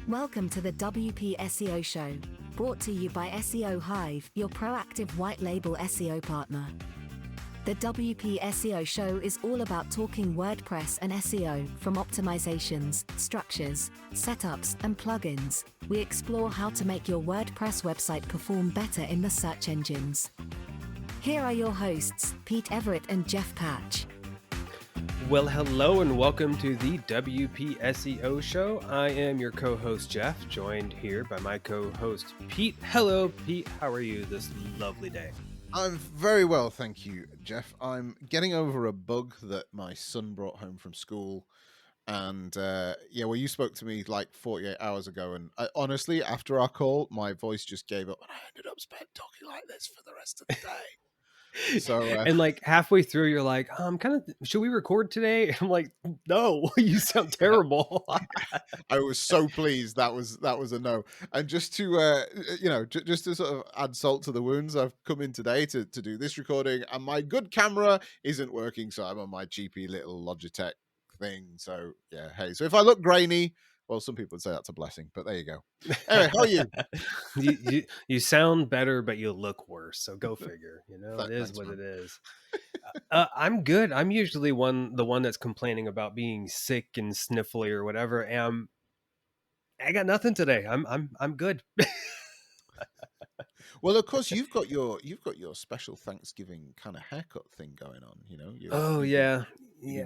Welcome to the WP SEO Show, brought to you by SEO Hive, your proactive white label SEO partner. The WP SEO Show is all about talking WordPress and SEO, from optimizations, structures, setups, and plugins. We explore how to make your WordPress website perform better in the search engines. Here are your hosts, Pete Everett and Jeff Patch. Well, hello and welcome to the WP SEO Show. I am your co-host Jeff, joined here by my co-host Pete. Hello, Pete. How are you this lovely day? I'm very well, thank you, Jeff. I'm getting over a bug that my son brought home from school. And you spoke to me like 48 hours ago. And honestly, after our call, my voice just gave up. And I ended up talking like this for the rest of the day. So and like halfway through, you're like, should we record today? I'm like, no, you sound terrible. I was so pleased that was a no. And just to just to sort of add salt to the wounds, I've come in today to do this recording, and my good camera isn't working, so I'm on my cheapy little Logitech thing. So yeah, hey, so if I look grainy, well, some people would say that's a blessing, but there you go. Anyway, how are you? you sound better, but you look worse. So go figure. It is what it is. I'm good. I'm usually the one that's complaining about being sick and sniffly or whatever. And I got nothing today. I'm good. Well, of course, you've got your special Thanksgiving kind of haircut thing going on. Yeah.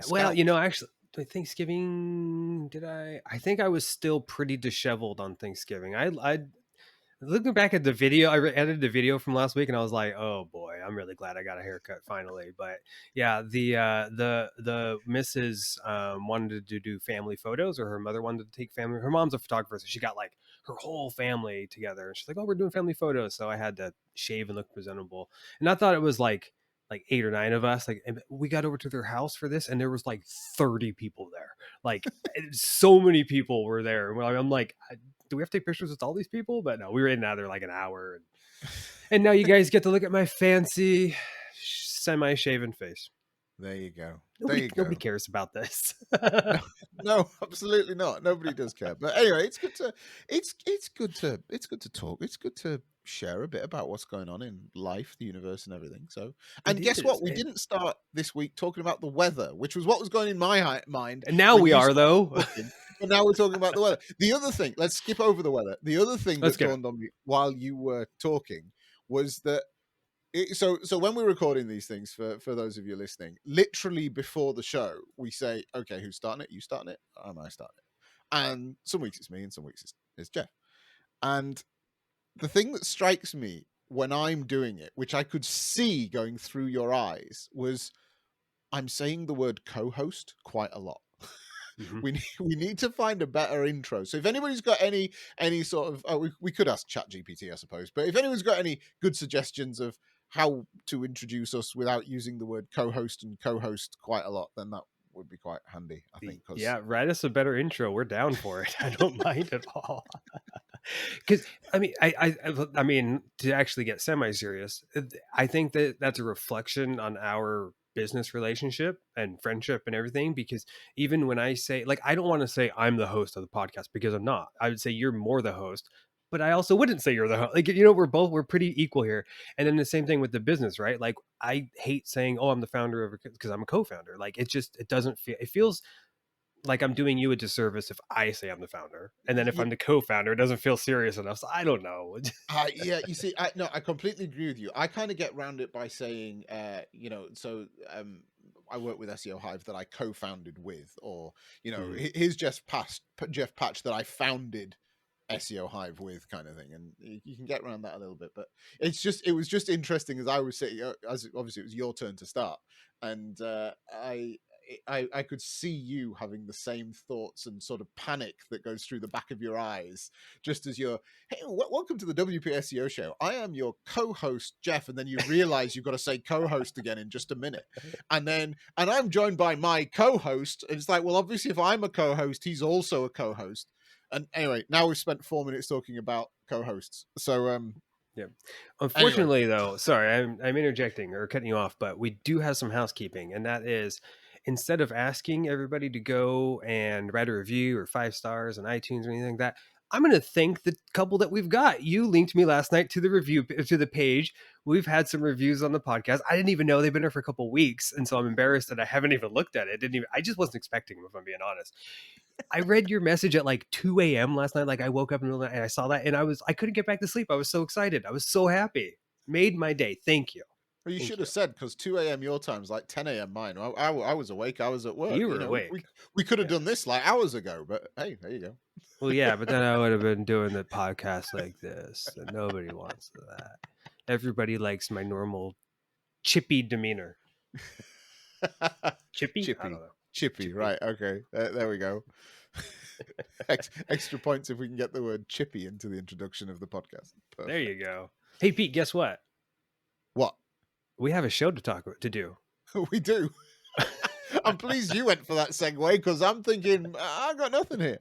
Well, scalped. actually, Thanksgiving, I think I was still pretty disheveled on Thanksgiving. I looking back at the video, I edited the video from last week, and I was like, oh boy, I'm really glad I got a haircut finally. But yeah, the missus wanted to do family photos, or her mother wanted to take family. Her mom's a photographer, so she got like her whole family together, and she's like, oh, we're doing family photos. So I had to shave and look presentable. And I thought it was like 8 or 9 of us. Like, and we got over to their house for this, and there was like 30 people there. Like, so many people were there. I'm like, do we have to take pictures with all these people? But no, we were in and out there like an hour. And now you guys get to look at my fancy semi-shaven face. There you go. Nobody cares about this. No, absolutely not. Nobody does care. But anyway, it's good to talk. It's good to share a bit about what's going on in life, the universe, and everything. So, and guess what? We didn't start this week talking about the weather, which was what was going in my mind. And now we are, though. But now we're talking about the weather. The other thing, let's skip over the weather. The other thing that dawned on me while you were talking was that. So when we're recording these things, for those of you listening, literally before the show, we say, okay, who's starting it? You starting it? Am I starting it? And some weeks it's me, and some weeks it's Jeff. And the thing that strikes me when I'm doing it, which I could see going through your eyes, was I'm saying the word co-host quite a lot. Mm-hmm. We need to find a better intro. So if anybody's got any sort of, we could ask ChatGPT, I suppose, but if anyone's got any good suggestions of how to introduce us without using the word co-host and co-host quite a lot, then that would be quite handy, I think. Yeah, write us a better intro. We're down for it. I don't mind at all. Because I mean, to actually get semi-serious, I think that's a reflection on our business relationship and friendship and everything. Because even when I say, like, I don't want to say I'm the host of the podcast, because I'm not. I would say you're more the host, but I also wouldn't say you're the host. Like, we're pretty equal here. And then the same thing with the business, right? Like, I hate saying, oh, I'm the founder of it, because I'm a co-founder. Like, it feels like I'm doing you a disservice if I say I'm the founder. And then if I'm the co-founder, it doesn't feel serious enough. So I don't know. Yeah, you see, I completely agree with you. I kind of get around it by saying, I work with SEO Hive that I co-founded with, or, here's Jeff Patch that I founded SEO Hive with, kind of thing. And you can get around that a little bit, but it was just interesting as I was sitting, as obviously it was your turn to start. And I could see you having the same thoughts and sort of panic that goes through the back of your eyes, just as you're, hey, welcome to the WP SEO Show. I am your co-host, Jeff. And then you realize you've got to say co-host again in just a minute. And I'm joined by my co-host. And it's like, well, obviously if I'm a co-host, he's also a co-host. And anyway, now we've spent 4 minutes talking about co-hosts. So, yeah. Unfortunately, though, sorry, I'm interjecting or cutting you off, but we do have some housekeeping, and that is, instead of asking everybody to go and write a review or 5 stars on iTunes or anything like that, I'm going to thank the couple that we've got. You linked me last night to the page. We've had some reviews on the podcast. I didn't even know they've been there for a couple of weeks. And so I'm embarrassed that I haven't even looked at it. I just wasn't expecting them, if I'm being honest. I read your message at like 2 a.m. last night. Like I woke up in the middle of the night and I saw that and I couldn't get back to sleep. I was so excited. I was so happy. Made my day. Thank you. Well, you should have said, because 2 a.m. your time is like 10 a.m. mine. I was awake. I was at work. You were awake. We could have done this like hours ago, but hey, there you go. Well, yeah, but then I would have been doing the podcast like this, and nobody wants that. Everybody likes my normal chippy demeanor. Chippy? I don't know. Chippy, right. Okay. There we go. Extra points if we can get the word chippy into the introduction of the podcast. Perfect. There you go. Hey, Pete, guess what? What? We have a show to do. We do. I'm pleased you went for that segue, because I'm thinking I got nothing here.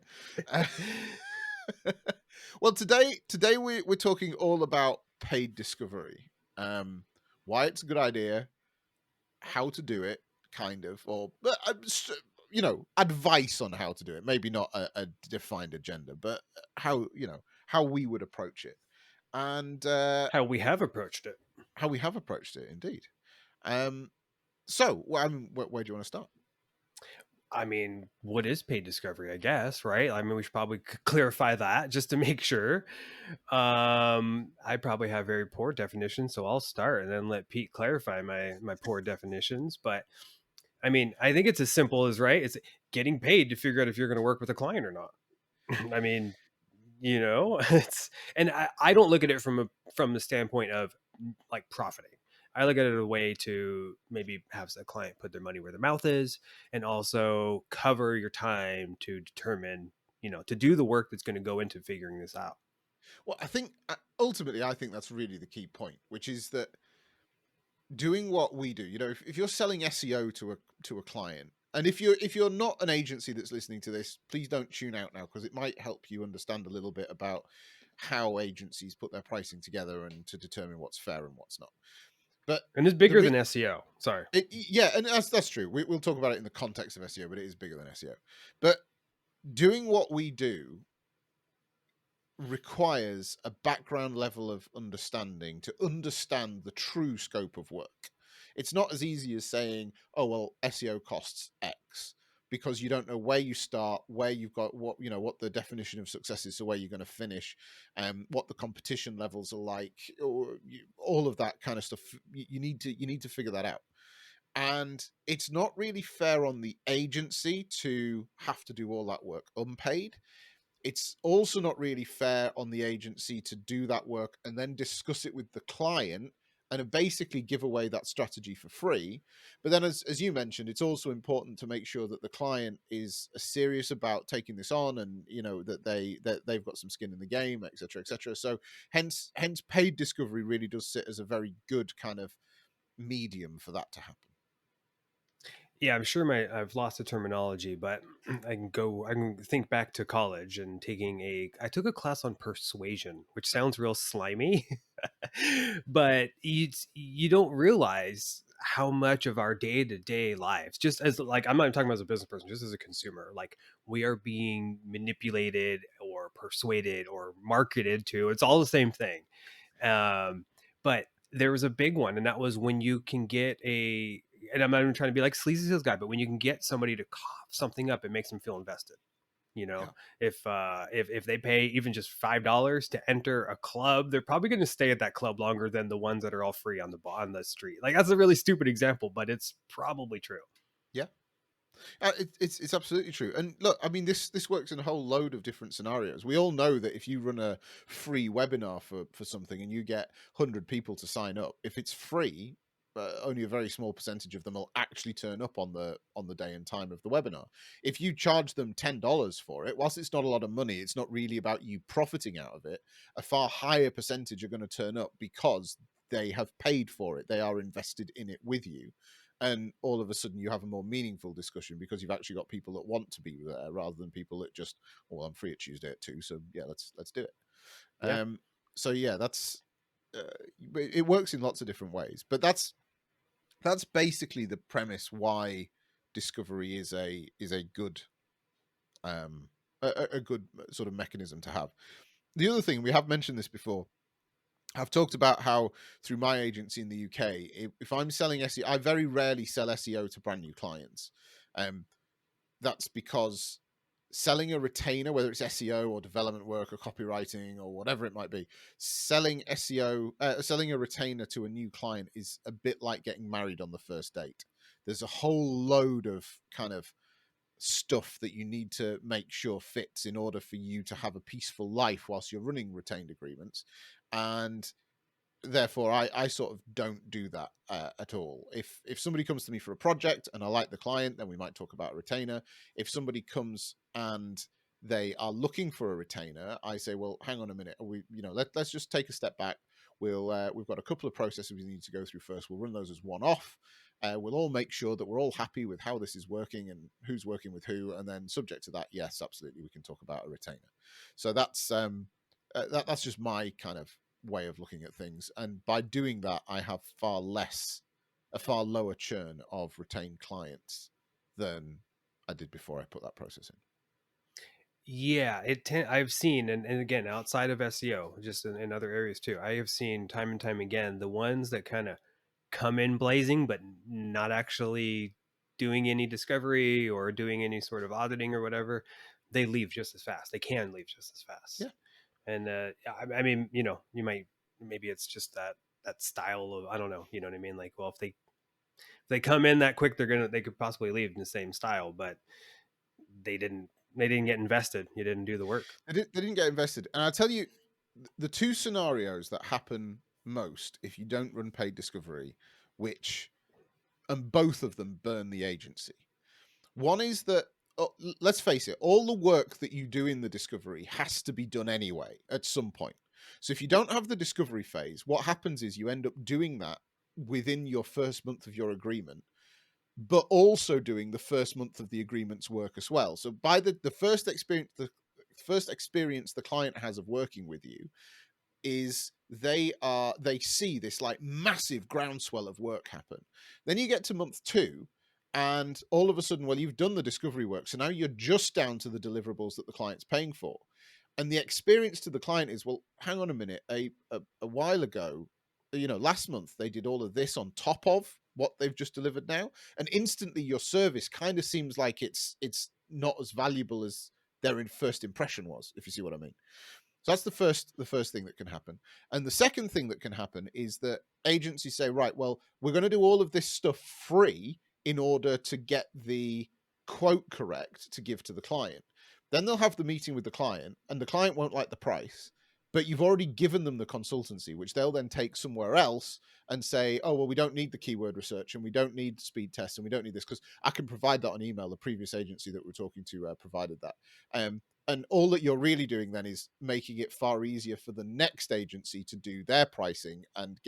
Well, today we're talking all about paid discovery, why it's a good idea, how to do it, kind of, or advice on how to do it. Maybe not a defined agenda, but how we would approach it, and how we have approached it. How we have approached it, indeed. So, where do you want to start? I mean, what is paid discovery, I guess, right? I mean, we should probably clarify that just to make sure. I probably have very poor definitions, so I'll start and then let Pete clarify my poor definitions. But I mean, I think it's as simple as, right, it's getting paid to figure out if you're going to work with a client or not. I mean, and I don't look at it from the standpoint of like profiting. I look at it a way to maybe have a client put their money where their mouth is, and also cover your time to determine, to do the work that's going to go into figuring this out. Well, I think ultimately, that's really the key point, which is that doing what we do, if you're selling SEO to a client, and if you're not an agency that's listening to this, please don't tune out now, because it might help you understand a little bit about how agencies put their pricing together and to determine what's fair and what's not. And it's bigger than SEO. Sorry. And that's true. We'll talk about it in the context of SEO, but it is bigger than SEO. But doing what we do requires a background level of understanding to understand the true scope of work. It's not as easy as saying, oh, well, SEO costs X, because you don't know where you start, where you've got what the definition of success is, so where you're going to finish, what the competition levels are like, or all of that kind of stuff. You need to figure that out. And it's not really fair on the agency to have to do all that work unpaid. It's also not really fair on the agency to do that work and then discuss it with the client and basically give away that strategy for free. But then, as you mentioned, it's also important to make sure that the client is serious about taking this on, and that they've got some skin in the game, etc., etc. So hence paid discovery really does sit as a very good kind of medium for that to happen. Yeah, I'm sure I've lost the terminology, but I can think back to college and I took a class on persuasion, which sounds real slimy, but you don't realize how much of our day-to-day lives, just as, like, I'm not even talking about as a business person, just as a consumer, like, we are being manipulated or persuaded or marketed to. It's all the same thing. But there was a big one, and that was when you can get and I'm not even trying to be like sleazy sales guy, but when you can get somebody to cough something up, it makes them feel invested. Yeah. If they pay even just $5 to enter a club, they're probably going to stay at that club longer than the ones that are all free on the street. Like, that's a really stupid example, but it's probably true. Yeah. It's absolutely true. And look, I mean, this works in a whole load of different scenarios. We all know that if you run a free webinar for something and you get 100 people to sign up, if it's free, only a very small percentage of them will actually turn up on the day and time of the webinar. If you charge them $10 for it, whilst it's not a lot of money, it's not really about you profiting out of it. A far higher percentage are going to turn up because they have paid for it. They are invested in it with you. And all of a sudden you have a more meaningful discussion because you've actually got people that want to be there rather than people that just, well, I'm free at Tuesday at 2, so yeah, let's do it. Yeah. So yeah, that's it works in lots of different ways, but that's basically the premise why discovery is a good a good sort of mechanism to have. The other thing, we have mentioned this before, I've talked about how through my agency in the UK, if I'm selling SEO, I very rarely sell SEO to brand new clients. That's because selling a retainer, whether it's SEO or development work or copywriting or whatever it might be, selling a retainer to a new client is a bit like getting married on the first date. There's a whole load of kind of stuff that you need to make sure fits in order for you to have a peaceful life whilst you're running retained agreements. And therefore I sort of don't do that at all. If somebody comes to me for a project and I like the client, then we might talk about a retainer. If somebody comes and they are looking for a retainer, I say, well, hang on a minute, let's just take a step back. We've got a couple of processes we need to go through first. We'll run those as one off. We'll all make sure that we're all happy with how this is working and who's working with who, and then subject to that, yes, absolutely, we can talk about a retainer. So that's just my kind of way of looking at things, and by doing that I have a far lower churn of retained clients than I did before I put that process in. Yeah, I've seen, and again, outside of SEO, just in other areas too, I have seen time and time again the ones that kind of come in blazing but not actually doing any discovery or doing any sort of auditing or whatever, they leave just as fast. They can leave just as fast. Yeah. And I mean, maybe it's just that style of, I don't know, you know what I mean? Like, well, if they come in that quick, they could possibly leave in the same style, but they didn't get invested. You didn't do the work. They didn't get invested. And I'll tell you, the two scenarios that happen most if you don't run paid discovery, and both of them burn the agency. One is that, let's face it, all the work that you do in the discovery has to be done anyway at some point. So if you don't have the discovery phase, what happens is you end up doing that within your first month of your agreement, but also doing the first month of the agreement's work as well. So by the first experience, the client has of working with you is they see this like massive groundswell of work happen. Then you get to month 2, and all of a sudden, well, you've done the discovery work, so now you're just down to the deliverables that the client's paying for. And the experience to the client is, well, hang on a minute, a while ago, last month they did all of this on top of what they've just delivered now, and instantly your service kind of seems like it's not as valuable as their first impression was, if you see what I mean. So that's the first thing that can happen. And the second thing that can happen is that agencies say, right, well, we're going to do all of this stuff free in order to get the quote correct to give to the client. Then they'll have the meeting with the client, and the client won't like the price, but you've already given them the consultancy, which they'll then take somewhere else and say, oh, well, we don't need the keyword research, and we don't need speed tests, and we don't need this, because I can provide that on email. The previous agency that we're talking to provided that. And all that you're really doing then is making it far easier for the next agency to do their pricing and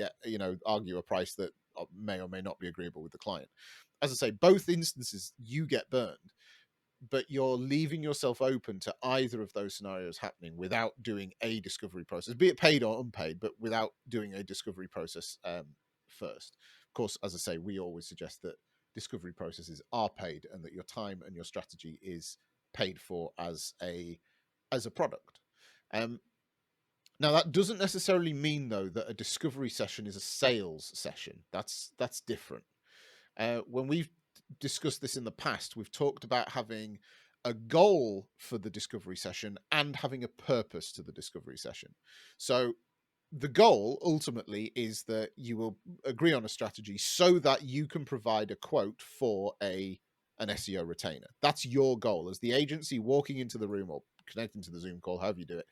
argue a price that may or may not be agreeable with the client. As I say, both instances you get burned, but you're leaving yourself open to either of those scenarios happening without doing a discovery process, be it paid or unpaid, but without doing a discovery process first. Of course, as I say, we always suggest that discovery processes are paid and that your time and your strategy is paid for as a product. Now, that doesn't necessarily mean, though, that a discovery session is a sales session. That's different. When we've discussed this in the past, we've talked about having a goal for the discovery session and having a purpose to the discovery session. So the goal ultimately is that you will agree on a strategy so that you can provide a quote for an SEO retainer. That's your goal as the agency walking into the room or connecting to the Zoom call, however you do it.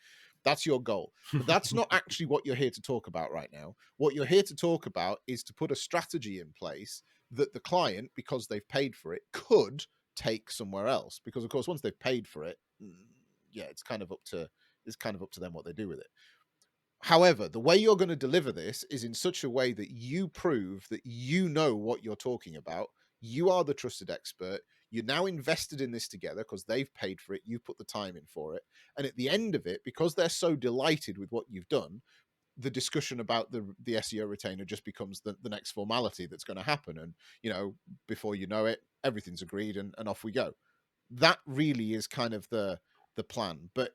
That's your goal. But that's not actually what you're here to talk about right now. What you're here to talk about is to put a strategy in place that the client, because they've paid for it, could take somewhere else. Because of course, once they've paid for it, it's kind of up to them what they do with it. However, the way you're going to deliver this is in such a way that you prove that you know what you're talking about. You are the trusted expert. You're now invested in this together because they've paid for it. You put the time in for it. And at the end of it, because they're so delighted with what you've done, the discussion about the SEO retainer just becomes the next formality that's going to happen. And, before you know it, everything's agreed and off we go. That really is kind of the the plan, but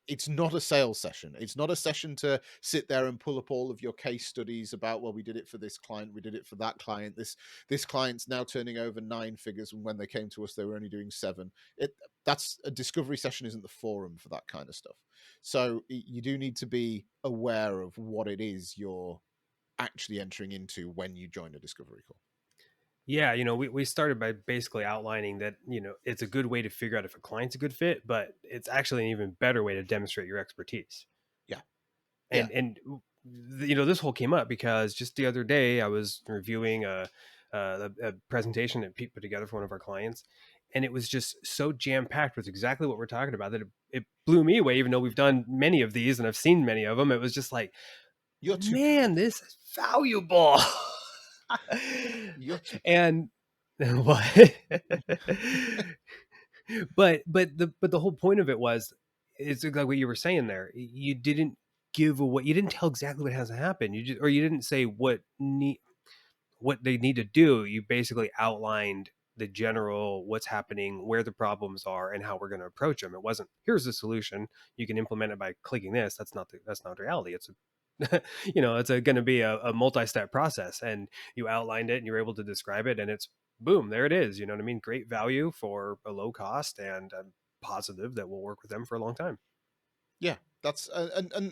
it's not a sales session. It's not a session to sit there and pull up all of your case studies about, well, we did it for this client, we did it for that client. This client's now turning over 9 figures, and when they came to us, they were only doing 7. That's a discovery session isn't the forum for that kind of stuff. So you do need to be aware of what it is you're actually entering into when you join a discovery call. Yeah, we started by basically outlining that, it's a good way to figure out if a client's a good fit, but it's actually an even better way to demonstrate your expertise. Yeah. And this whole came up because just the other day I was reviewing a presentation that Pete put together for one of our clients, and it was just so jam-packed with exactly what we're talking about that it blew me away, even though we've done many of these and I've seen many of them. It was just like, man, this is valuable. And what? but the whole point of it was, it's like what you were saying there. You didn't tell exactly what has to happen. You didn't say what they need to do. You basically outlined the general what's happening, where the problems are, and how we're going to approach them. It wasn't, here's the solution, you can implement it by clicking this. That's not reality. It's going to be a multi-step process, and you outlined it and you're able to describe it, and it's boom, there it is. You know what I mean? Great value for a low cost, and I'm positive that we'll work with them for a long time. Yeah, that's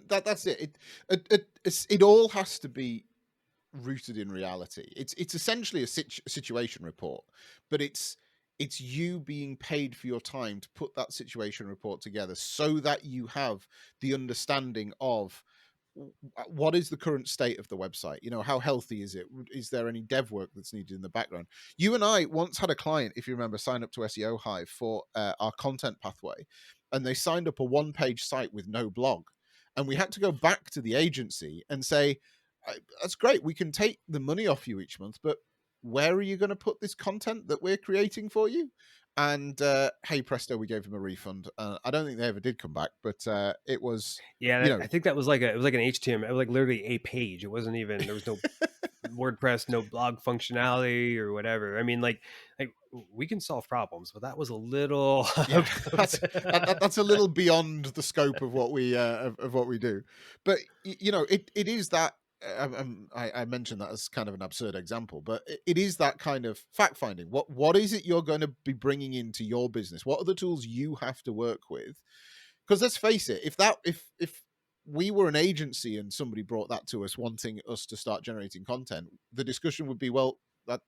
that's it. It all has to be rooted in reality. It's essentially a situation report, but it's you being paid for your time to put that situation report together so that you have the understanding of what is the current state of the website. How healthy is it? Is there any dev work that's needed in the background? You and I once had a client, if you remember, sign up to SEO Hive for our content pathway, and they signed up a 1-page site with no blog, and we had to go back to the agency and say, that's great, we can take the money off you each month, but where are you going to put this content that we're creating for you? And hey presto, we gave him a refund. I don't think they ever did come back, but it was, I think that was like it was like an HTML, it was like literally a page. It wasn't even, there was no WordPress, no blog functionality or whatever. I mean, like we can solve problems, but that was a little that's a little beyond the scope of what we do. But it is that. I mentioned that as kind of an absurd example, but it is that kind of fact finding. What is it you're going to be bringing into your business? What are the tools you have to work with? Because let's face it, if we were an agency and somebody brought that to us wanting us to start generating content, the discussion would be, well,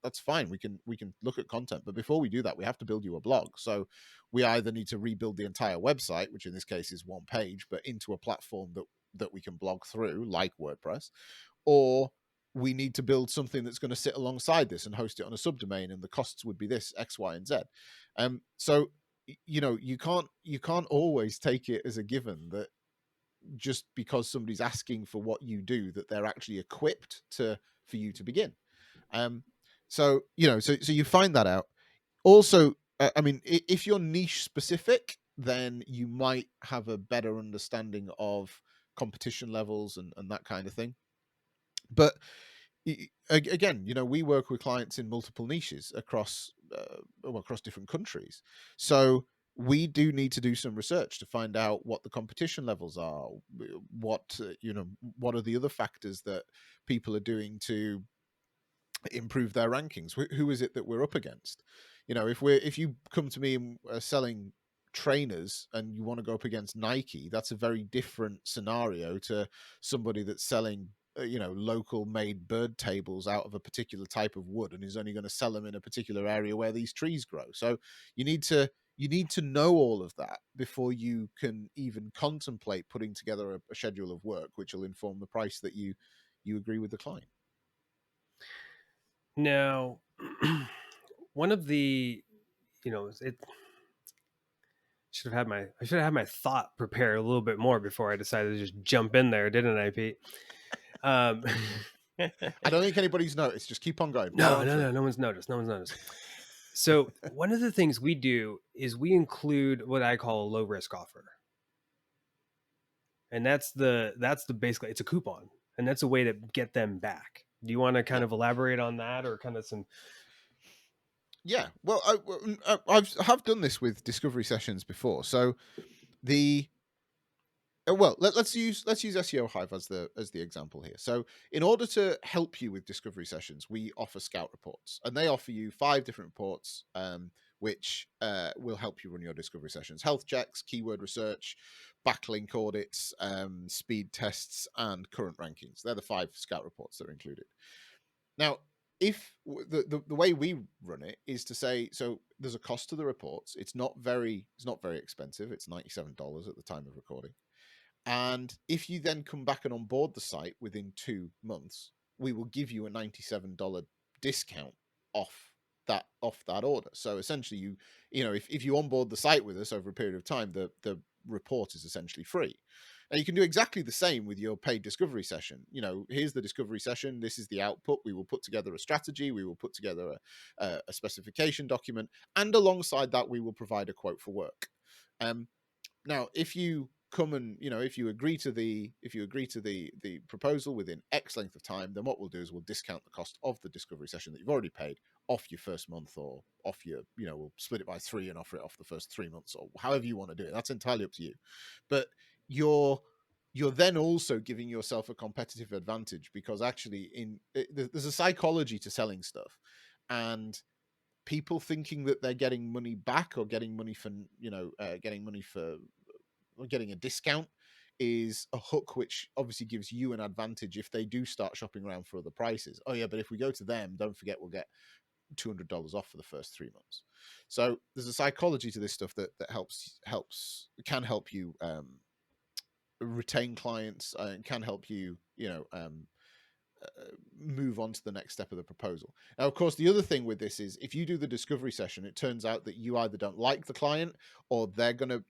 that's fine. We can look at content, but before we do that, we have to build you a blog. So we either need to rebuild the entire website, which in this case is 1 page, but into a platform that we can blog through, like WordPress, or we need to build something that's going to sit alongside this and host it on a subdomain, and the costs would be this X, Y, and Z. So you can't always take it as a given that just because somebody's asking for what you do, that they're actually equipped for you to begin. So you find that out. Also, I mean, if you're niche specific, then you might have a better understanding of competition levels and that kind of thing. But again, we work with clients in multiple niches across different countries. So we do need to do some research to find out what the competition levels are. What are the other factors that people are doing to improve their rankings? Who is it that we're up against? If you come to me and selling trainers and you want to go up against Nike, that's a very different scenario to somebody that's selling local made bird tables out of a particular type of wood and is only going to sell them in a particular area where these trees grow. So you need to know all of that before you can even contemplate putting together a schedule of work, which will inform the price that you agree with the client. Now, one of the, I should have had my thought prepared a little bit more before I decided to just jump in there, didn't I, Pete? I don't think anybody's noticed. Just keep on going. No one's noticed. So one of the things we do is we include what I call a low risk offer, and that's the basically, it's a coupon, and that's a way to get them back. Do you want to kind of elaborate on that, or kind of some? Yeah, well, I have done this with discovery sessions before. So the well, let's use SEO Hive as the example here. So in order to help you with discovery sessions, we offer Scout reports, and they offer you 5 different reports, which will help you run your discovery sessions: health checks, keyword research, backlink audits, speed tests, and current rankings. They're the 5 Scout reports that are included. Now, if the way we run it is to say, so there's a cost to the reports. It's not very expensive. It's $97 at the time of recording. And if you then come back and onboard the site within 2 months, we will give you a $97 discount off that order. So essentially, you know, if you onboard the site with us over a period of time, the report is essentially free. Now you can do exactly the same with your paid discovery session. You know, here's the discovery session. This is the output. We will put together a strategy. We will put together a specification document, and alongside that, we will provide a quote for work. Now, if you come and, you know, if you agree to the proposal within X length of time, then what we'll do is we'll discount the cost of the discovery session that you've already paid off your first month, or off your, you know, we'll split it by 3 and offer it off the first 3 months, or however you want to do it. That's entirely up to you. But you're then also giving yourself a competitive advantage, because actually there's a psychology to selling stuff, and people thinking that they're getting money back, or getting money for, you know, getting a discount, is a hook, which obviously gives you an advantage if they do start shopping around for other prices. Oh yeah, but if we go to them, don't forget we'll get $200 off for the first 3 months. So there's a psychology to this stuff that can help you retain clients, and can help you, you know, move on to the next step of the proposal. Now, of course, the other thing with this is, if you do the discovery session, it turns out that you either don't like the client, or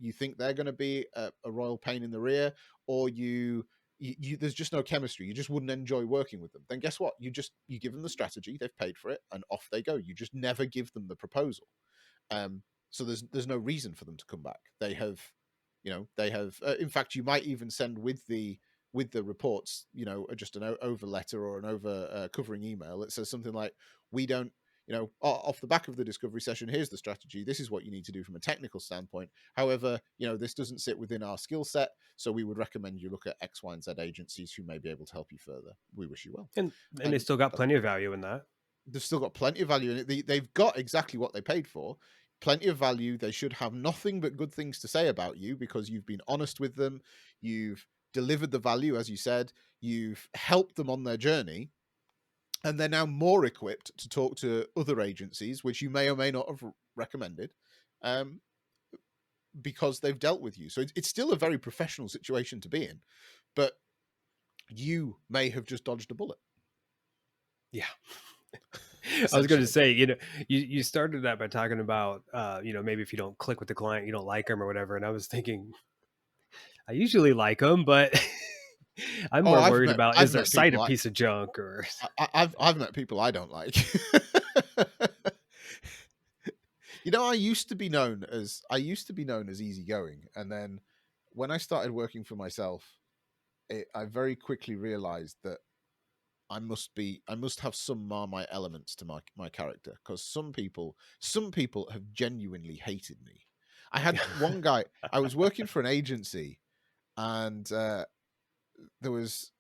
you think they're gonna be a royal pain in the rear, or you there's just no chemistry. You just wouldn't enjoy working with them. Then guess what? You give them the strategy, they've paid for it, and off they go. You just never give them the proposal. So there's no reason for them to come back. They have, you know, in fact, you might even send with the reports, you know, just an over letter, or an over covering email that says something like, we don't, you know, off the back of the discovery session, here's the strategy. This is what you need to do from a technical standpoint. However, you know, this doesn't sit within our skill set, so we would recommend you look at X, Y, and Z agencies who may be able to help you further. We wish you well. And they still got plenty of value in that. They've still got plenty of value in it. They've got exactly what they paid for. Plenty of value. They should have nothing but good things to say about you, because you've been honest with them. You've delivered the value, as you said. You've helped them on their journey, and they're now more equipped to talk to other agencies, which you may or may not have recommended, because they've dealt with you. So it's still a very professional situation to be in, but you may have just dodged a bullet. Yeah. I was going to say, you know, you started that by talking about, you know, maybe if you don't click with the client, you don't like them or whatever. And I was thinking, I usually like them, but I'm more worried about, is their site a piece of junk? Or I've met people I don't like. You know, I used to be known as easygoing, and then when I started working for myself, I very quickly realized that I must have some Marmite elements to my character, because some people have genuinely hated me. I had one guy. I was working for an agency, and there was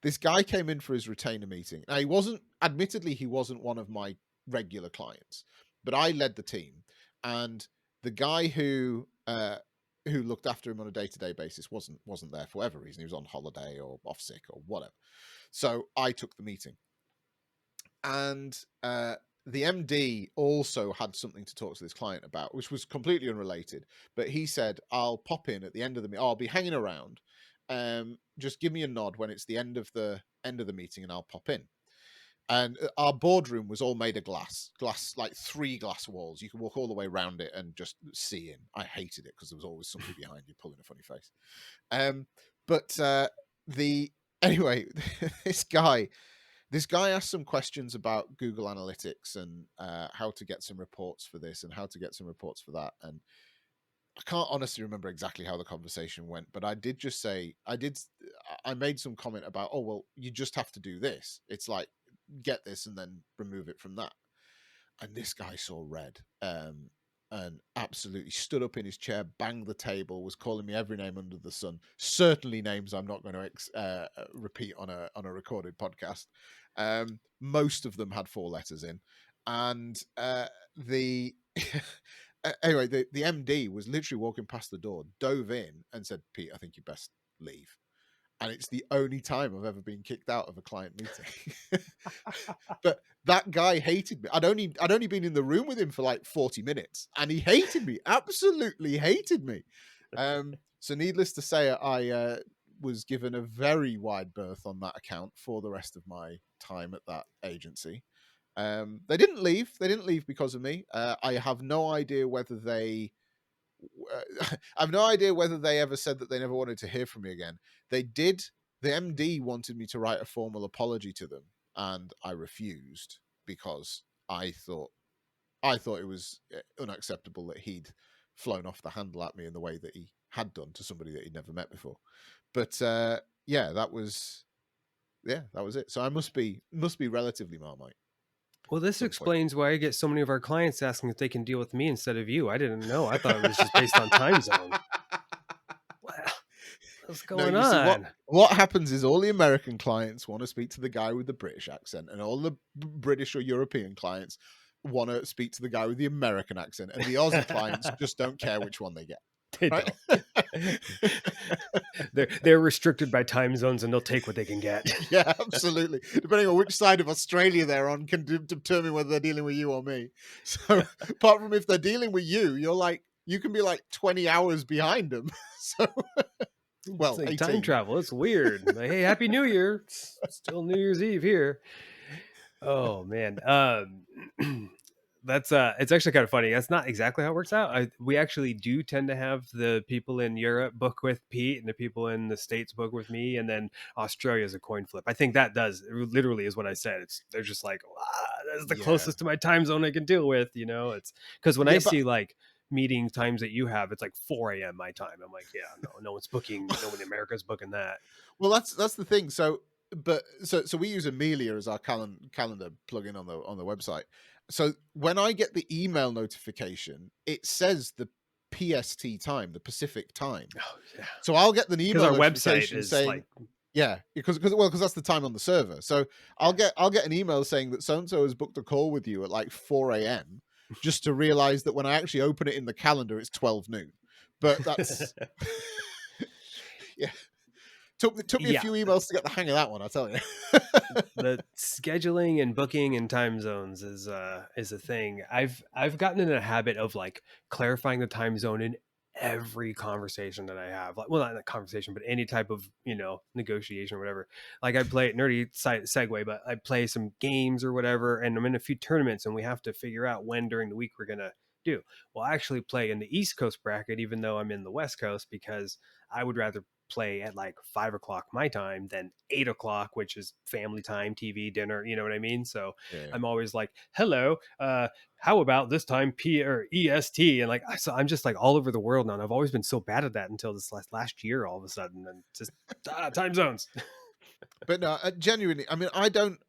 this guy came in for his retainer meeting. Now, he wasn't one of my regular clients, but I led the team, and the guy who looked after him on a day-to-day basis wasn't there for whatever reason. He was on holiday or off sick or whatever. So I took the meeting, and the MD also had something to talk to this client about, which was completely unrelated. But he said, "I'll pop in at the end of the meeting. I'll be hanging around. Just give me a nod when it's the end of the meeting, and I'll pop in." And our boardroom was all made of glass, like 3 glass walls. You could walk all the way around it and just see in. I hated it because there was always somebody behind you pulling a funny face. Anyway, this guy asked some questions about Google Analytics, and how to get some reports for this and how to get some reports for that. And I can't honestly remember exactly how the conversation went, but I did just say, I made some comment about, oh, well, you just have to do this. It's like, get this and then remove it from that. and this guy saw red, and absolutely stood up in his chair, banged the table, was calling me every name under the sun. Certainly names I'm not going to repeat on a recorded podcast. Most of them had 4 letters in, and the anyway, the MD was literally walking past the door, dove in, and said, "Pete, I think you best leave." And it's the only time I've ever been kicked out of a client meeting. But that guy hated me. I'd only been in the room with him for like 40 minutes, and he hated me, absolutely hated me. So needless to say, I was given a very wide berth on that account for the rest of my time at that agency. They didn't leave. They didn't leave because of me. I have no idea whether they I've no idea whether they ever said that they never wanted to hear from me again. They did. The MD wanted me to write a formal apology to them, and I refused because I thought it was unacceptable that he'd flown off the handle at me in the way that he had done to somebody that he'd never met before. But that was it. So I must be relatively Marmite. Well, this explains why I get so many of our clients asking if they can deal with me instead of you. I didn't know. I thought it was just based on time zone. What's going on? What happens is all the American clients want to speak to the guy with the British accent, and all the British or European clients want to speak to the guy with the American accent, and the Aussie clients just don't care which one they get. They right? don't. They're restricted by time zones, and they'll take what they can get. Yeah, absolutely. Depending on which side of Australia they're on can determine whether they're dealing with you or me. So apart from if they're dealing with you, you can be like 20 hours behind them. So well, it's like time travel. It's weird. Like, hey, Happy New Year. It's still New Year's Eve here. Oh man. That's it's actually kind of funny. That's not exactly how it works out. We actually do tend to have the people in Europe book with Pete and the people in the States book with me, and then Australia is a coin flip. I think that does literally is what I said. They're just like, that's the closest to my time zone I can deal with. It's because when I see like meeting times that you have, it's like 4 a.m. my time. I'm like, yeah, no one's booking. No one in America's booking that. Well, that's the thing. So we use Amelia as our calendar plugin on the website. So when I get the email notification, it says the PST time, the Pacific time. Oh, yeah. So I'll get the email notification website is saying, like... yeah, because that's the time on the server. So I'll get an email saying that so-and-so has booked a call with you at like 4 a.m. just to realize that when I actually open it in the calendar, it's 12 noon. But that's yeah. Took me a few emails to get the hang of that one, I'll tell you. The scheduling and booking and time zones is a thing. I've gotten in a habit of like clarifying the time zone in every conversation that I have. Like, well, not in a conversation, but any type of, negotiation or whatever. Like I play nerdy segue, but I play some games or whatever, and I'm in a few tournaments, and we have to figure out when during the week we're gonna do. Well, I actually play in the East Coast bracket, even though I'm in the West Coast, because I would rather play at like 5 o'clock my time than 8 o'clock, which is family time, TV, dinner, you know what I mean? So yeah. I'm always like, hello, how about this time P or EST? And like, so I'm just like all over the world now. And I've always been so bad at that until this last year, all of a sudden, and just time zones. But no, genuinely, I mean, I don't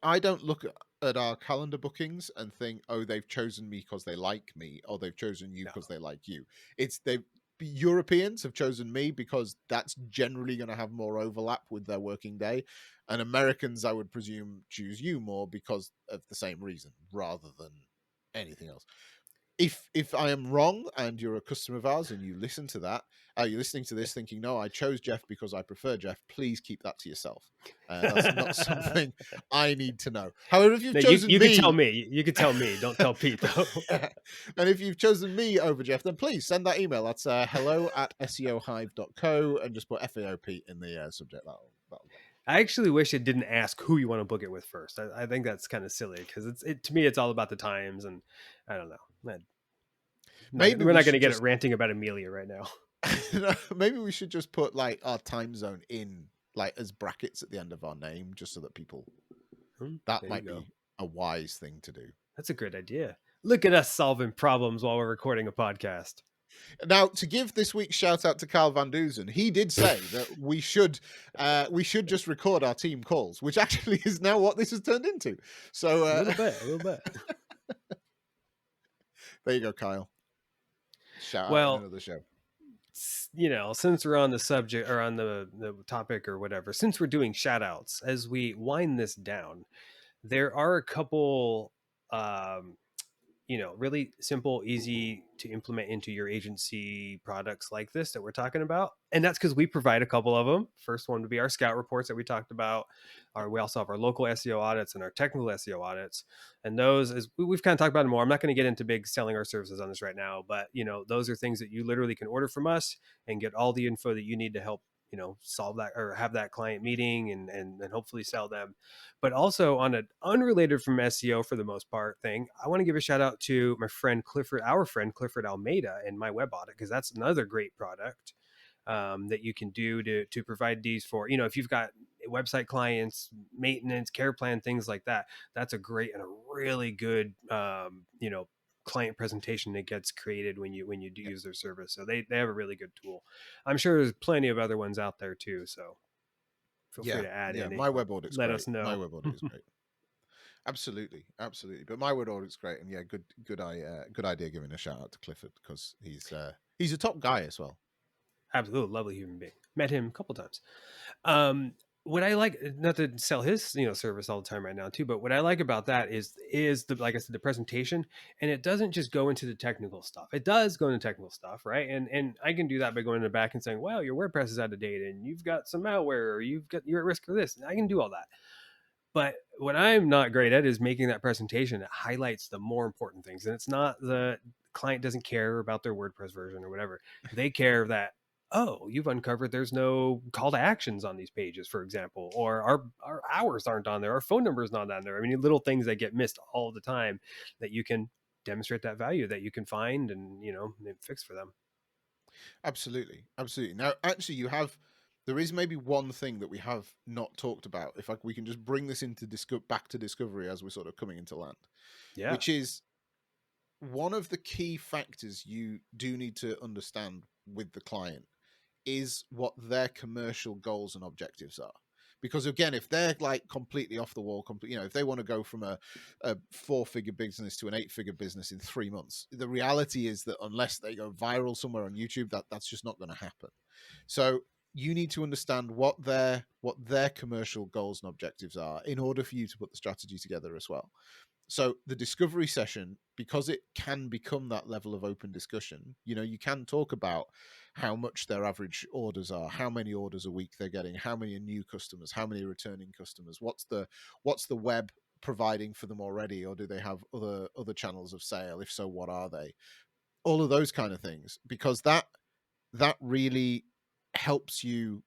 look at our calendar bookings and think, oh, they've chosen me because they like me, or they've chosen you because they like you. Europeans have chosen me because that's generally going to have more overlap with their working day, and Americans, I would presume, choose you more because of the same reason rather than anything else. If I am wrong and you're a customer of ours and you listen to that, you're listening to this thinking, no, I chose Jeff because I prefer Jeff, please keep that to yourself. That's not something I need to know. However, if you've chosen you me... You can tell me. Don't tell Pete, though. And if you've chosen me over Jeff, then please send that email. That's hello@seohive.co and just put FAO Pete in the subject. That'll I actually wish it didn't ask who you want to book it with first. I think that's kind of silly because to me, it's all about the times, and I don't know. Maybe we're not going to get it ranting about Amelia right now. Maybe we should just put like our time zone in like as brackets at the end of our name, just so that people. That might be a wise thing to do. That's a great idea. Look at us solving problems while we're recording a podcast. Now, to give this week's shout out to Carl Van Duzen, he did say that we should just record our team calls, which actually is now what this has turned into. So a little bit. There you go, Kyle. Shout out in Well, another show. since we're on the subject or on the topic or whatever, since we're doing shout outs, as we wind this down, there are a couple um, really simple, easy to implement into your agency products like this that we're talking about. And that's because we provide a couple of them. First one would be our scout reports that we talked about. We also have our local SEO audits and our technical SEO audits. And those, as we've kind of talked about it more, I'm not going to get into big selling our services on this right now, but those are things that you literally can order from us and get all the info that you need to help solve that or have that client meeting and hopefully sell them. But also on an unrelated from SEO for the most part thing, I want to give a shout out to our friend Clifford Almeida and My Web Audit, because that's another great product that you can do to provide these for, if you've got website clients, maintenance, care plan, things like that. That's a great and a really good, client presentation that gets created when you do use their service. So they have a really good tool. I'm sure there's plenty of other ones out there too. So feel free to add any. My Web Audit's let great. us know. My Web Audit is great. Absolutely. But My Web Audit's great, and yeah, good idea giving a shout out to Clifford, because he's a top guy as well. Absolutely lovely human being. Met him a couple times. What I like, not to sell his service all the time right now too, but what I like about that is the, like I said, the presentation, and it doesn't just go into the technical stuff. It does go into technical stuff, right? And I can do that by going in the back and saying, well, your WordPress is out of date and you've got some malware, or you're at risk for this. And I can do all that. But what I'm not great at is making that presentation that highlights the more important things. And it's not the client doesn't care about their WordPress version or whatever. They care that, oh, you've uncovered there's no call to actions on these pages, for example, or our hours aren't on there, our phone number is not on there. I mean, little things that get missed all the time that you can demonstrate that value that you can find and, fix for them. Absolutely. Now, actually, there is maybe one thing that we have not talked about. If we can just bring this into back to discovery as we're sort of coming into land, which is one of the key factors you do need to understand with the client is what their commercial goals and objectives are. Because again, if they're like completely off the wall, if they want to go from a 4-figure business to an 8-figure business in 3 months, the reality is that unless they go viral somewhere on YouTube, that's just not going to happen. So you need to understand what their commercial goals and objectives are in order for you to put the strategy together as well. So the discovery session, because it can become that level of open discussion, you can talk about how much their average orders are, how many orders a week they're getting, how many are new customers, how many returning customers, what's the web providing for them already, or do they have other channels of sale? If so, what are they? All of those kind of things, because that really helps you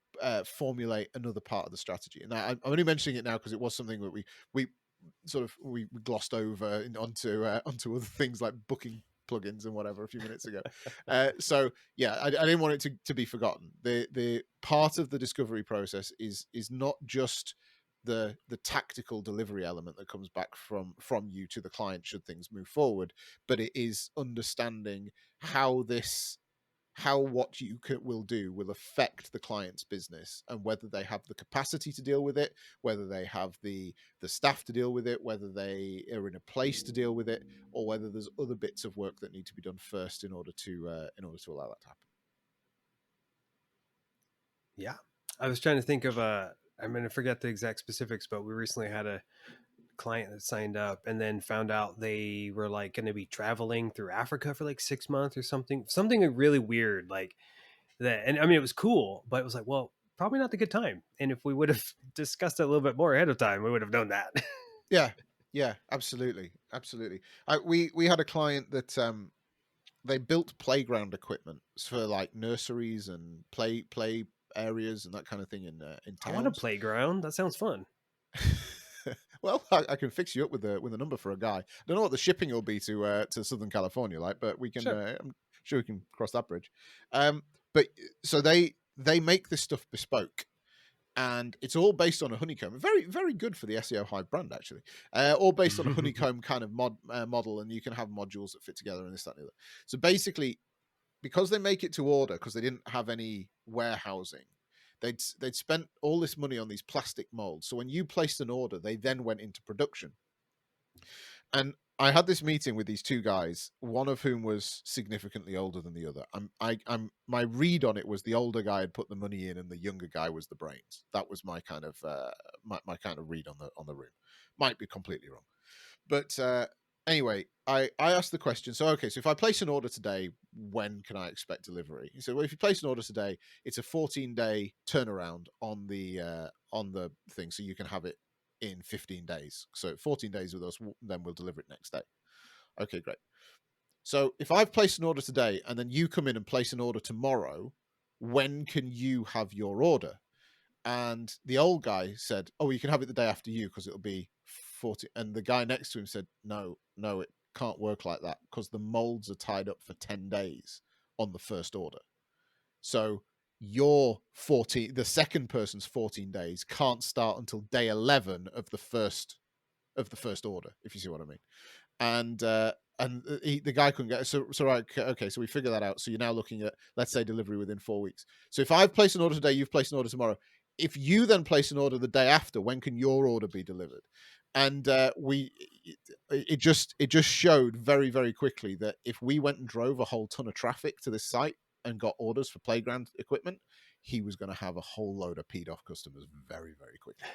formulate another part of the strategy. And I'm only mentioning it now because it was something that we glossed over onto other things like booking plugins and whatever a few minutes ago. So yeah, I didn't want it to be forgotten. The part of the discovery process is not just the tactical delivery element that comes back from you to the client should things move forward, but it is understanding how what you will do will affect the client's business, and whether they have the capacity to deal with it, whether they have the staff to deal with it, whether they are in a place to deal with it, or whether there's other bits of work that need to be done first in order to allow that to happen. Yeah, I was trying to think of I'm going to forget the exact specifics, but we recently had a client that signed up and then found out they were like going to be traveling through Africa for like 6 months or something really weird like that. And I mean, it was cool, but it was like, well, probably not the good time. And if we would have discussed it a little bit more ahead of time, we would have known that. Yeah, absolutely. We had a client that they built playground equipment for like nurseries and play areas and that kind of thing in towns. I want a playground. That sounds fun. Well, I can fix you up with a number for a guy. I don't know what the shipping will be to Southern California like, but we can. Sure. I'm sure we can cross that bridge. But so they make this stuff bespoke, and it's all based on a honeycomb. Very, very good for the SEO Hive brand, actually. All based on a honeycomb kind of model, and you can have modules that fit together and this, that, and the other. So basically, because they make it to order, because they didn't have any warehousing, they'd spent all this money on these plastic molds. So when you placed an order, they then went into production. And I had this meeting with these two guys, one of whom was significantly older than the other. My read on it was the older guy had put the money in, and the younger guy was the brains. That was my kind of my kind of read on the room. Might be completely wrong, but anyway, I asked the question. So okay, so if I place an order today, when can I expect delivery? He said, well, if you place an order today, it's a 14-day turnaround on the thing, so you can have it in 15 days. So 14 days with us, then we'll deliver it next day. Okay, great. So if I've placed an order today and then you come in and place an order tomorrow, when can you have your order? And the old guy said, oh, you can have it the day after you because it'll be 40. And the guy next to him said, no, it can't work like that because the molds are tied up for 10 days on the first order. So the second person's 14 days can't start until day 11 of the first order, if you see what I mean. And the guy couldn't get it. So right, okay, so we figure that out. So you're now looking at, let's say, delivery within 4 weeks. So if I've placed an order today, you've placed an order tomorrow. If you then place an order the day after, when can your order be delivered? And it just showed very, very quickly that if we went and drove a whole ton of traffic to this site and got orders for playground equipment, he was going to have a whole load of peed off customers very, very quickly.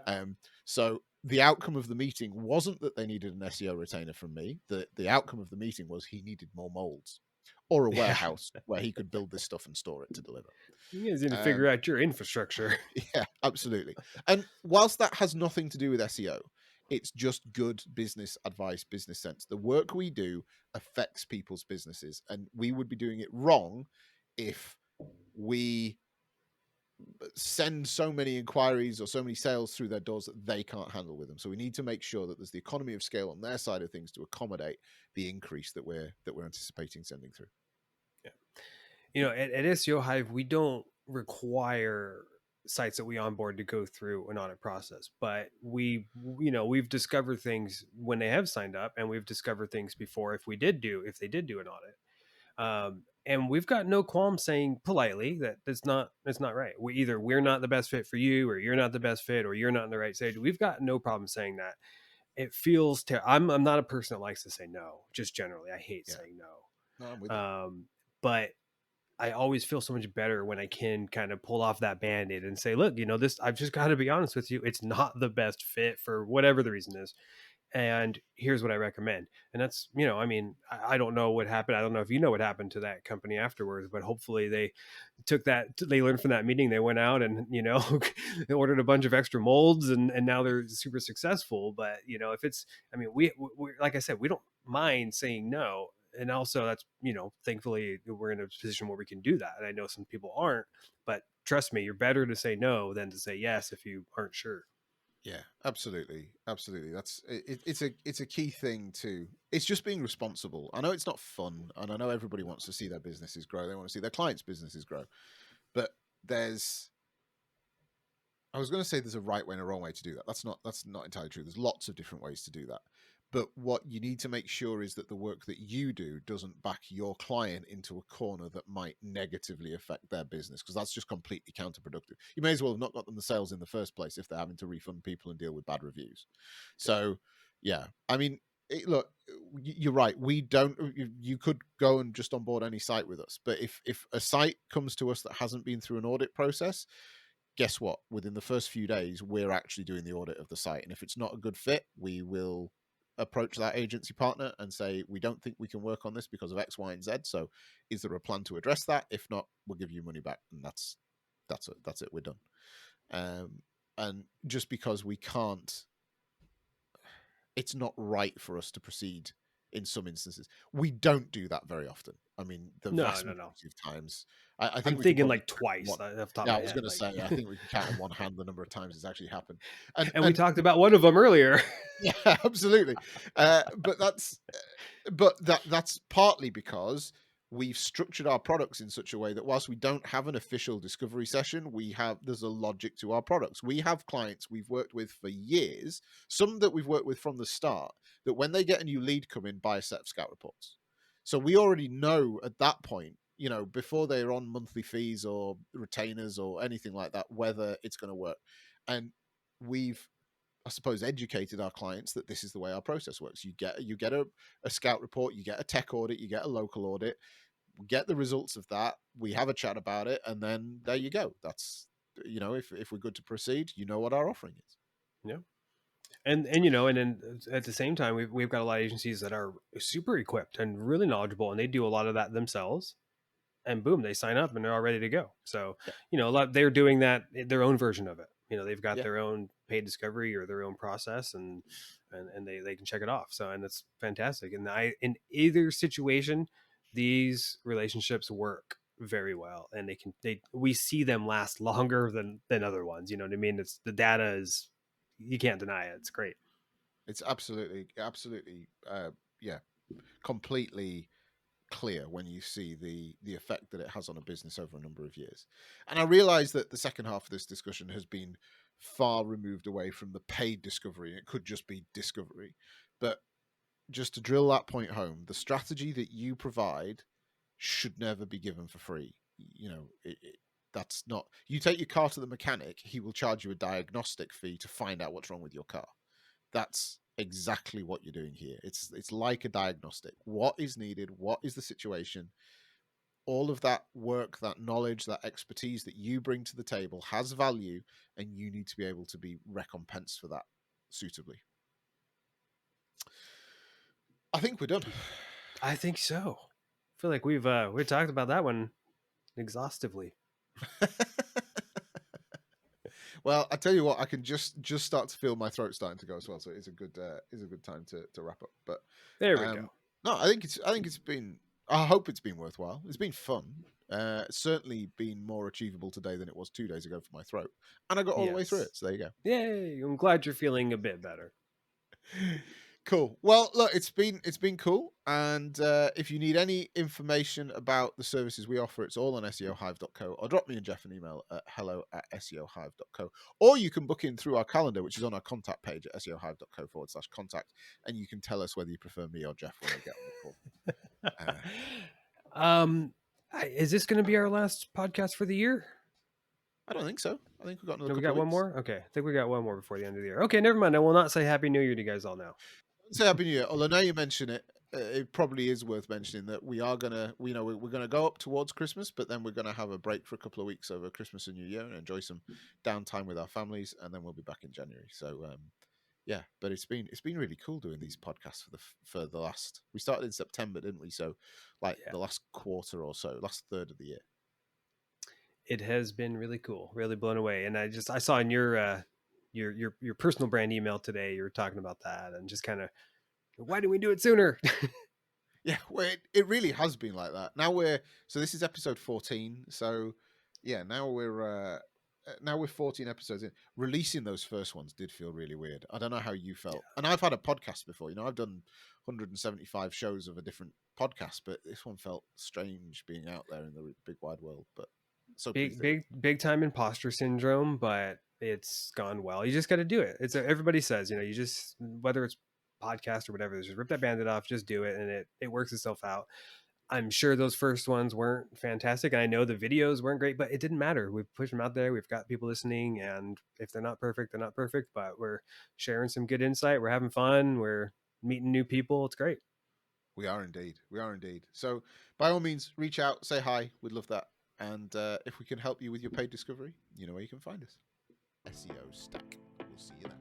Yeah. So the outcome of the meeting wasn't that they needed an SEO retainer from me. The outcome of the meeting was he needed more molds or a warehouse where he could build this stuff and store it to deliver. You guys need to figure out your infrastructure. Yeah, absolutely. And whilst that has nothing to do with SEO, it's just good business advice, business sense. The work we do affects people's businesses, and we would be doing it wrong if we send so many inquiries or so many sales through their doors that they can't handle with them. So we need to make sure that there's the economy of scale on their side of things to accommodate the increase that we're anticipating sending through. Yeah. You know, at SEO Hive, we don't require sites that we onboard to go through an audit process, but we've discovered things when they have signed up, and we've discovered things before if they did do an audit. And we've got no qualm saying politely that it's not right. We're not the best fit for you, or you're not the best fit, or you're not in the right stage. We've got no problem saying that. It feels I'm not a person that likes to say no, just generally. I hate saying no. No, I'm with you. But I always feel so much better when I can kind of pull off that Band-Aid and say, look, this, I've just got to be honest with you. It's not the best fit for whatever the reason is. And here's what I recommend. And that's, I don't know what happened. I don't know if you know what happened to that company afterwards, but hopefully they learned from that meeting. They went out and, they ordered a bunch of extra molds, and now they're super successful. But, if it's, we like I said, we don't mind saying no. And also that's, thankfully we're in a position where we can do that. And I know some people aren't, but trust me, you're better to say no than to say yes if you aren't sure. Yeah, absolutely. That's it's a key thing too. It's just being responsible. I know it's not fun, and I know everybody wants to see their businesses grow. They want to see their clients' businesses grow, but I was going to say there's a right way and a wrong way to do that. That's not entirely true. There's lots of different ways to do that. But what you need to make sure is that the work that you do doesn't back your client into a corner that might negatively affect their business, because that's just completely counterproductive. You may as well have not got them the sales in the first place if they're having to refund people and deal with bad reviews. So, yeah, look, you're right. We don't. You could go and just onboard any site with us, but if a site comes to us that hasn't been through an audit process, guess what? Within the first few days, we're actually doing the audit of the site, and if it's not a good fit, we will approach that agency partner and say, we don't think we can work on this because of X, Y, and Z. So is there a plan to address that? If not, we'll give you money back. And that's it. We're done. And just because we can't, it's not right for us to proceed in some instances. We don't do that very often. The vast majority of times, I think I'm thinking like twice. I was going to say, I think we can count on one hand the number of times it's actually happened. And we talked about one of them earlier. Yeah, absolutely. But that's partly because we've structured our products in such a way that whilst we don't have an official discovery session, there's a logic to our products. We have clients we've worked with for years, some that we've worked with from the start, that when they get a new lead come in, buy a set of scout reports. So we already know at that point, before they're on monthly fees or retainers or anything like that, whether it's going to work. And we've I suppose, educated our clients that this is the way our process works. You get a scout report, you get a tech audit, you get a local audit, we get the results of that, we have a chat about it, and then there you go. That's, if we're good to proceed, what our offering is. Yeah. And then at the same time, we've got a lot of agencies that are super equipped and really knowledgeable, and they do a lot of that themselves. And boom, they sign up and they're all ready to go. So, a lot, they're doing that, their own version of it. They've got their own paid discovery or their own process, and they can check it off. So, and it's fantastic. And in either situation, these relationships work very well, and we see them last longer than other ones. You know what I mean? It's the data is, you can't deny it. It's great. It's absolutely, completely clear when you see the effect that it has on a business over a number of years. And I realize that the second half of this discussion has been far removed away from the paid discovery. It could just be discovery. But just to drill that point home, the strategy that you provide should never be given for free. That's not, you take your car to the mechanic, he will charge you a diagnostic fee to find out what's wrong with your car. That's exactly what you're doing here. It's like a diagnostic. What is needed? What is the situation? All of that work, that knowledge, that expertise that you bring to the table has value, and you need to be able to be recompensed for that suitably. I think we're done. I think so. I feel like we've talked about that one exhaustively. Well, I tell you what, I can just start to feel my throat starting to go as well. So it's a good time to wrap up. But there we go. No, I think it's been. I hope it's been worthwhile. It's been fun. It's certainly been more achievable today than it was 2 days ago for my throat, and I got all the way through it. So there you go. Yay! I'm glad you're feeling a bit better. Cool. Well, look, it's been cool. And if you need any information about the services we offer, it's all on SEOhive.co, or drop me and Jeff an email at hello@SEOhive.co, or you can book in through our calendar, which is on our contact page at SEOhive.co/contact, and you can tell us whether you prefer me or Jeff when we get on the call. Is this going to be our last podcast for the year? I don't think so. I think we've got another. We got one more. Okay, I think we got one more before the end of the year. Okay, never mind. I will not say Happy New Year to you guys all now. Say Happy New Year. Although now you mention it, it probably is worth mentioning that we are gonna, we're gonna go up towards Christmas, but then we're gonna have a break for a couple of weeks over Christmas and New Year and enjoy some downtime with our families, and then we'll be back in January. So but it's been really cool doing these podcasts for the last. We started in September, didn't we? So the last quarter or so, last third of the year. It has been really cool, really blown away, and I saw in your personal brand email today, you were talking about that, and just kind of, why didn't we do it sooner? Yeah, well, it really has been like that. Now so this is episode 14. So yeah, now we're 14 episodes in. Releasing those first ones did feel really weird. I don't know how you felt. And I've had a podcast before. I've done 175 shows of a different podcast, but this one felt strange being out there in the big wide world. But so big time imposter syndrome, but it's gone well. You just got to do it. Everybody says, you just, whether it's podcast or whatever, just rip that Band-Aid off, just do it, and it works itself out. I'm sure those first ones weren't fantastic, and I know the videos weren't great, but it didn't matter. We've pushed them out there. We've got people listening, and if they're not perfect, they're not perfect, but we're sharing some good insight. We're having fun. We're meeting new people. It's great. We are indeed. So by all means, reach out, say hi. We'd love that. And if we can help you with your paid discovery, you know where you can find us. SEO Stack. We'll see you there.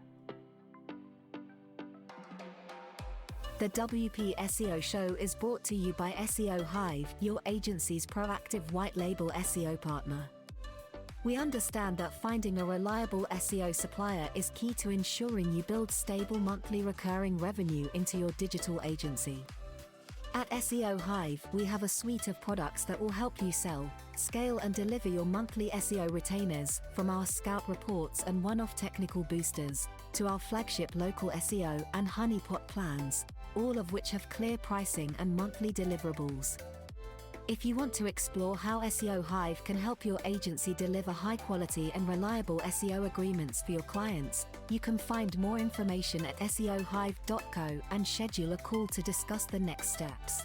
The WP SEO Show is brought to you by SEO Hive, your agency's proactive white label SEO partner. We understand that finding a reliable SEO supplier is key to ensuring you build stable monthly recurring revenue into your digital agency. At SEO Hive, we have a suite of products that will help you sell, scale and deliver your monthly SEO retainers, from our scout reports and one-off technical boosters, to our flagship local SEO and honeypot plans, all of which have clear pricing and monthly deliverables. If you want to explore how SEO Hive can help your agency deliver high-quality and reliable SEO agreements for your clients, you can find more information at seohive.co and schedule a call to discuss the next steps.